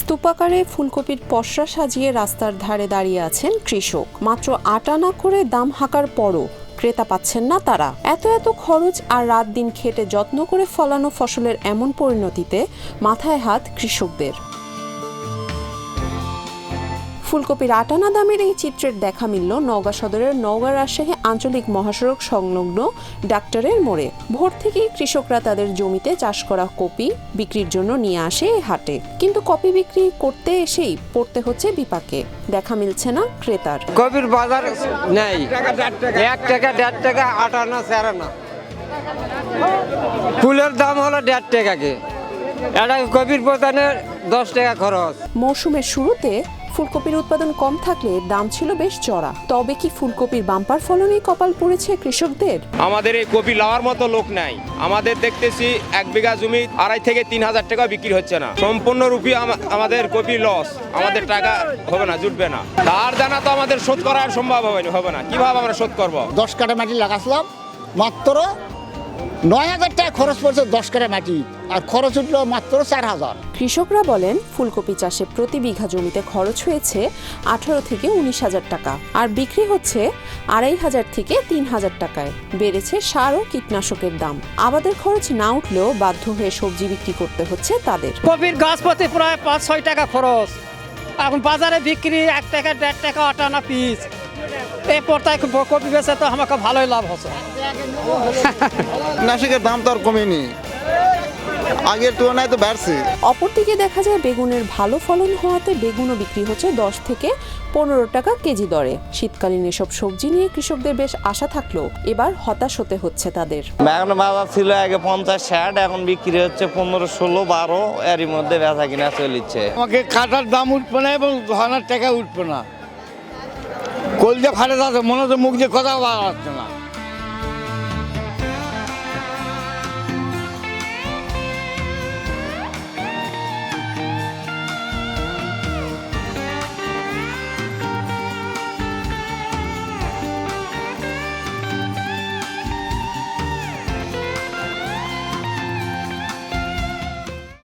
স্তূপাকারে ফুলকপির পসরা সাজিয়ে রাস্তার ধারে দাঁড়িয়ে আছেন কৃষক। মাত্র ৮ আনা করে দাম হাঁকার পরও ক্রেতা পাচ্ছেন না তারা। এত খরচ আর রাত দিন খেটে যত্ন করে ফলানো ফসলের এমন পরিণতিতে মাথায় হাত কৃষকদের। ফুলকপির ৮ আনা দামের এই চিত্রের দেখা মিলল নওগাঁ সদরের নওগাঁ রাজশাহী আঞ্চলিক মহাসড়ক সংলগ্ন ডাক্তারের মোড়ে। ভোর থেকেই কৃষকরা তাদের জমিতে চাষ করা কপি বিক্রির জন্য নিয়ে আসে এই হাটে, কিন্তু কপি বিক্রি করতে এসেই পড়তে হচ্ছে বিপাকে। দেখা মিলছে না ক্রেতার। কপির বাজার নেই, ১ টাকা ১.৫ টাকা ৮ আনা ৪ আনা। ফুলের দাম হলো ১.৫ টাকাকে, এটা কপির প্রধানে ১০ টাকা খরচ। মৌসুমের শুরুতে ফুলকপির উৎপাদন কম থাকলে দাম ছিল বেশ চড়া। তবে কি ফুলকপির বাম্পার ফলনেই কপাল পড়েছে কৃষকদের? আমাদের এই কপি লাওয়ার মতো লোক নাই। আমাদের দেখতেছি ১ বিঘা জমি ২.৫ থেকে ৩,০০০ টাকা বিক্রি হচ্ছে না। সম্পূর্ণরূপে আমাদের কপি লস, আমাদের টাকা হবে না, জুটবে না। ধার দেনা তো আমাদের শোধ করা সম্ভব হবে না। কিভাবে আমরা শোধ করব? ১০ কাঠা মাটি লাগাছিলাম, মাত্র ৯,০০০ টাকা খরচ পড়ছে ১০ কাঠা মাটি, আর খরচ উঠলো মাত্র ৪,০০০। কৃষকরা বলেন ফুলকপি চাষে প্রতি বিঘা জমিতে খরচ হয়েছে ১৮ থেকে ১৯,০০০ টাকা, আর বিক্রি হচ্ছে ২,৫০০ থেকে ৩,০০০ টাকায়। বেড়েছে সার ও কীটনাশকের দাম। আবাদের খরচ না উঠলেও বাধ্য হয়ে সবজি বিক্রি করতে হচ্ছে তাদের। কপির গাছ প্রতি প্রায় ৫-৬ টাকা খরচ, এখন বাজারে বিক্রি ১ টাকা ১.৫ টাকা ৮ আনা পিস। এই পর্যায়ে কপি বেচে তো আমাকে ভালোই লাভ হচ্ছে। কীটনাশকের দাম তো আর কমেনি, আগের তুলনায় তো বাড়ছে। অপরদিকে দেখা যায় বেগুনের ভালো ফলন হওয়াতে বেগুনও বিক্রি হচ্ছে ১০ থেকে ১৫ টাকা কেজি দরে। শীতকালীন এসব সবজি নিয়ে কৃষকদের বেশ আশা থাকলেও এবার হতাশ হতে হচ্ছে তাদের। এখন বাজার ছিল আগে ৫০-৬০, এখন বিক্রি হচ্ছে ১৫-১৬-১২, এরই মধ্যে বেচা কিনা চলিচ্ছে। আমাকে কাটার দাম উঠবে না এবং ধনার টাকা উঠবে না। কলজা ফাটে যাচ্ছে, মনে হচ্ছে মুখ দিয়ে কথা বলা যাচ্ছে না।